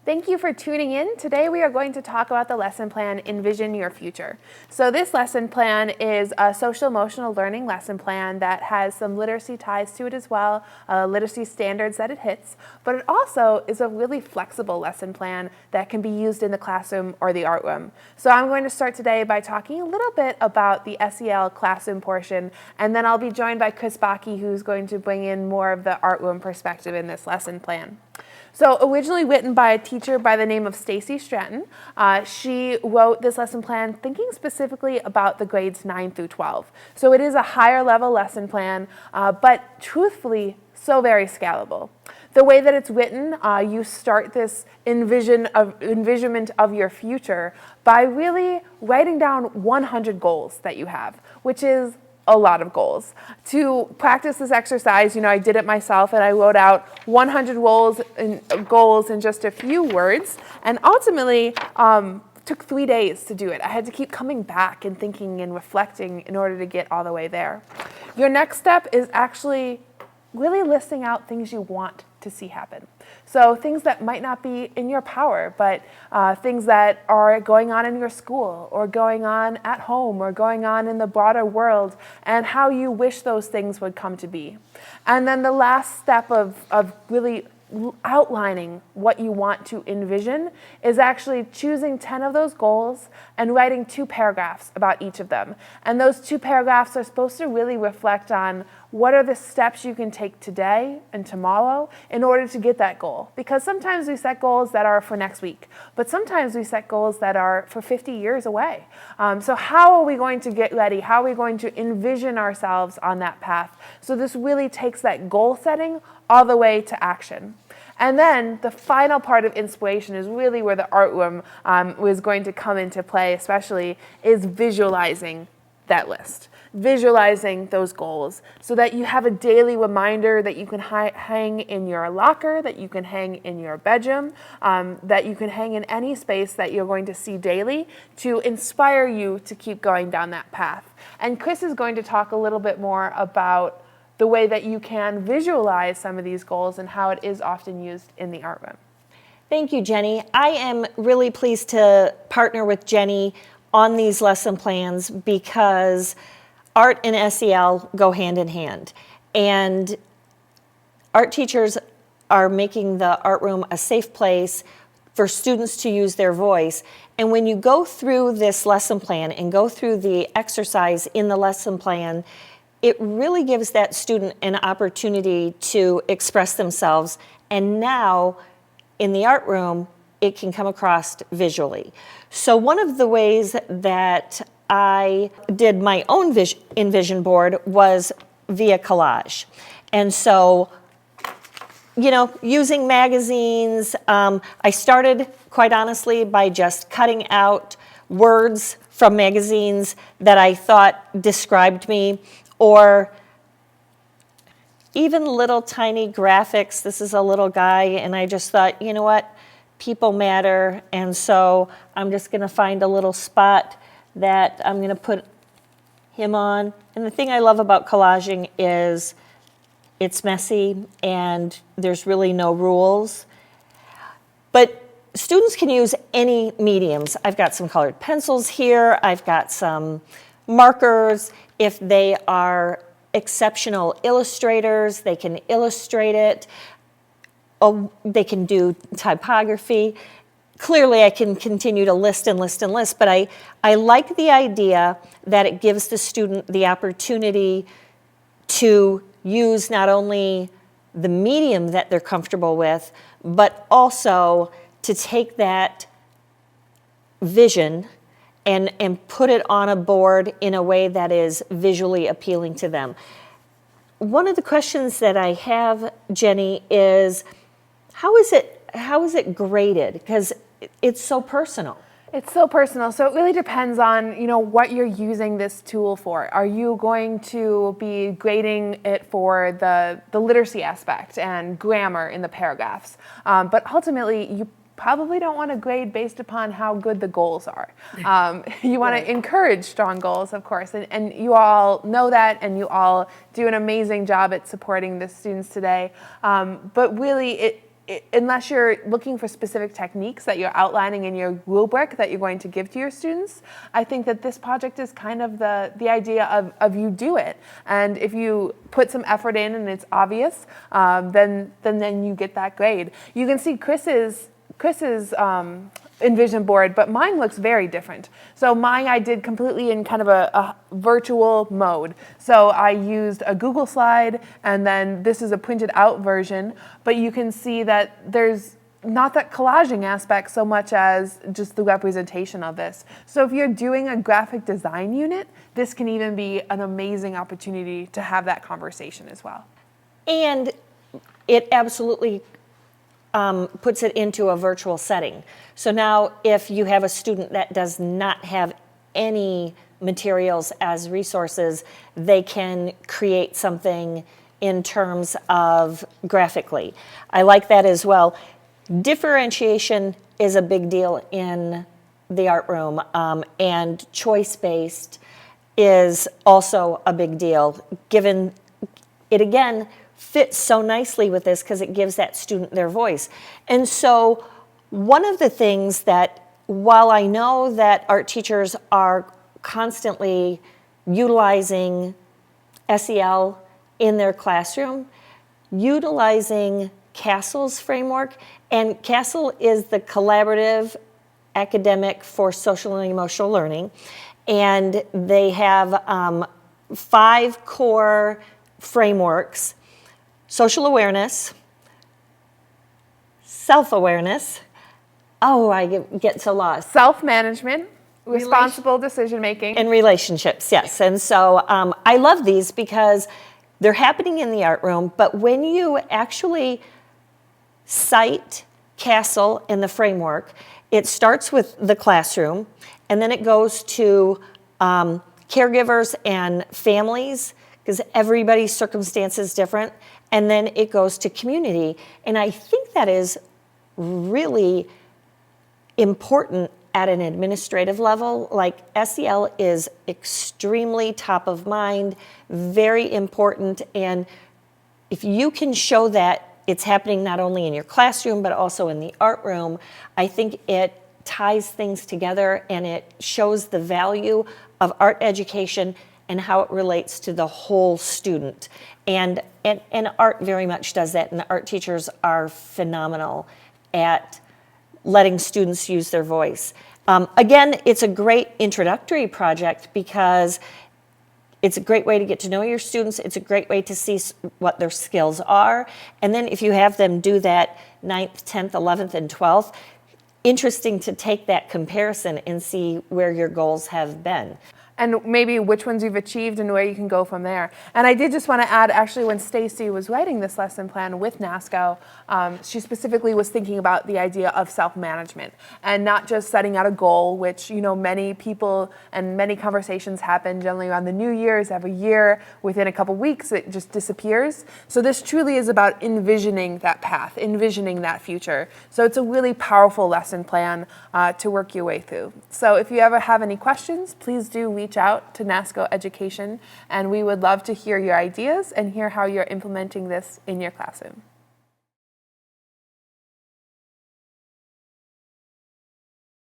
Thank you for tuning in. Today we are going to talk about the lesson plan, Envision Your Future. So this lesson plan is a social emotional learning lesson plan that has some literacy ties to it as well, literacy standards that it hits, but it also is a really flexible lesson plan that can be used in the classroom or the art room. So I'm going to start today by talking a little bit about the SEL classroom portion, and then I'll be joined by Chris Bakke, who's going to bring in more of the art room perspective in this lesson plan. So originally written by a teacher by the name of Stacy Stratton, she wrote this lesson plan thinking specifically about the grades 9 through 12. So it is a higher level lesson plan, but truthfully, so very scalable. The way that it's written, you start this envisionment of your future by really writing down 100 goals that you have, which is a lot of goals. To practice this exercise, I did it myself and I wrote out 100 goals in just a few words, and ultimately took 3 days to do it. I had to keep coming back and thinking and reflecting in order to get all the way there. Your next step is actually really listing out things you want to see happen. So things that might not be in your power, but things that are going on in your school or going on at home or going on in the broader world, and how you wish those things would come to be. And then the last step of really outlining what you want to envision is actually choosing 10 of those goals and writing 2 paragraphs about each of them. And those 2 paragraphs are supposed to really reflect on what are the steps you can take today and tomorrow in order to get that goal. Because sometimes we set goals that are for next week, but sometimes we set goals that are for 50 years away. So how are we going to get ready? How are we going to envision ourselves on that path? So this really takes that goal setting all the way to action. And then the final part of inspiration is really where the art room was going to come into play, especially, is visualizing that list. Visualizing those goals so that you have a daily reminder that you can hang in your locker, that you can hang in your bedroom, that you can hang in any space that you're going to see daily to inspire you to keep going down that path. And Chris is going to talk a little bit more about the way that you can visualize some of these goals and how it is often used in the art room. Thank you, Jenny. I am really pleased to partner with Jenny on these lesson plans because art and SEL go hand in hand. And art teachers are making the art room a safe place for students to use their voice. And when you go through this lesson plan and go through the exercise in the lesson plan, it really gives that student an opportunity to express themselves. And now in the art room, it can come across visually. So one of the ways that I did my own EnVISION board was via collage. And so, using magazines, I started, quite honestly, by just cutting out words from magazines that I thought described me, or even little tiny graphics. This is a little guy, and I just thought, you know what? People matter, and so I'm just going to find a little spot that I'm going to put him on. And the thing I love about collaging is it's messy and there's really no rules. But students can use any mediums. I've got some colored pencils here. I've got some markers. If they are exceptional illustrators, they can illustrate it. Oh, they can do typography. Clearly, I can continue to list and list and list, but I like the idea that it gives the student the opportunity to use not only the medium that they're comfortable with, but also to take that vision and put it on a board in a way that is visually appealing to them. One of the questions that I have, Jenny, is how is it graded? Because it's so personal. It's so personal. So it really depends on, what you're using this tool for. Are you going to be grading it for the literacy aspect and grammar in the paragraphs? But ultimately, you probably don't want to grade based upon how good the goals are. You want to encourage strong goals, of course, and you all know that, and you all do an amazing job at supporting the students today. But really, unless you're looking for specific techniques that you're outlining in your rubric that you're going to give to your students, I think that this project is kind of the idea of you do it. And if you put some effort in and it's obvious, then you get that grade. You can see Chris's EnVISION board, but mine looks very different. So mine I did completely in kind of a virtual mode. So I used a Google slide, and then this is a printed out version, but you can see that there's not that collaging aspect so much as just the representation of this. So if you're doing a graphic design unit, this can even be an amazing opportunity to have that conversation as well. And it absolutely puts it into a virtual setting. So now if you have a student that does not have any materials as resources, they can create something in terms of graphically. I like that as well. Differentiation is a big deal in the art room, and choice-based is also a big deal, given it again fits so nicely with this because it gives that student their voice. And so one of the things that, while I know that art teachers are constantly utilizing SEL in their classroom, utilizing CASEL's framework, and CASEL is the Collaborative Academic for Social and Emotional Learning, and they have 5 core frameworks: social awareness, self-awareness, I get so lost. Self-management, responsible decision-making. And relationships, yes. And so I love these because they're happening in the art room, but when you actually cite CASEL in the framework, it starts with the classroom, and then it goes to caregivers and families, because everybody's circumstance is different, and then it goes to community. And I think that is really important at an administrative level. Like, SEL is extremely top of mind, very important, and if you can show that it's happening not only in your classroom but also in the art room, I think it ties things together and it shows the value of art education and how it relates to the whole student. And art very much does that, and the art teachers are phenomenal at letting students use their voice. Again, it's a great introductory project because it's a great way to get to know your students. It's a great way to see what their skills are. And then if you have them do that 9th, 10th, 11th, and 12th, interesting to take that comparison and see where your goals have been. And maybe which ones you've achieved and where you can go from there. And I did just want to add, actually, when Stacy was writing this lesson plan with NASCO, she specifically was thinking about the idea of self-management and not just setting out a goal, which, you know, many people and many conversations happen generally around the New Year's every year. Within a couple weeks, it just disappears. So this truly is about envisioning that path, envisioning that future. So it's a really powerful lesson plan to work your way through. So if you ever have any questions, please do reach out to Nasco Education, and we would love to hear your ideas and hear how you're implementing this in your classroom.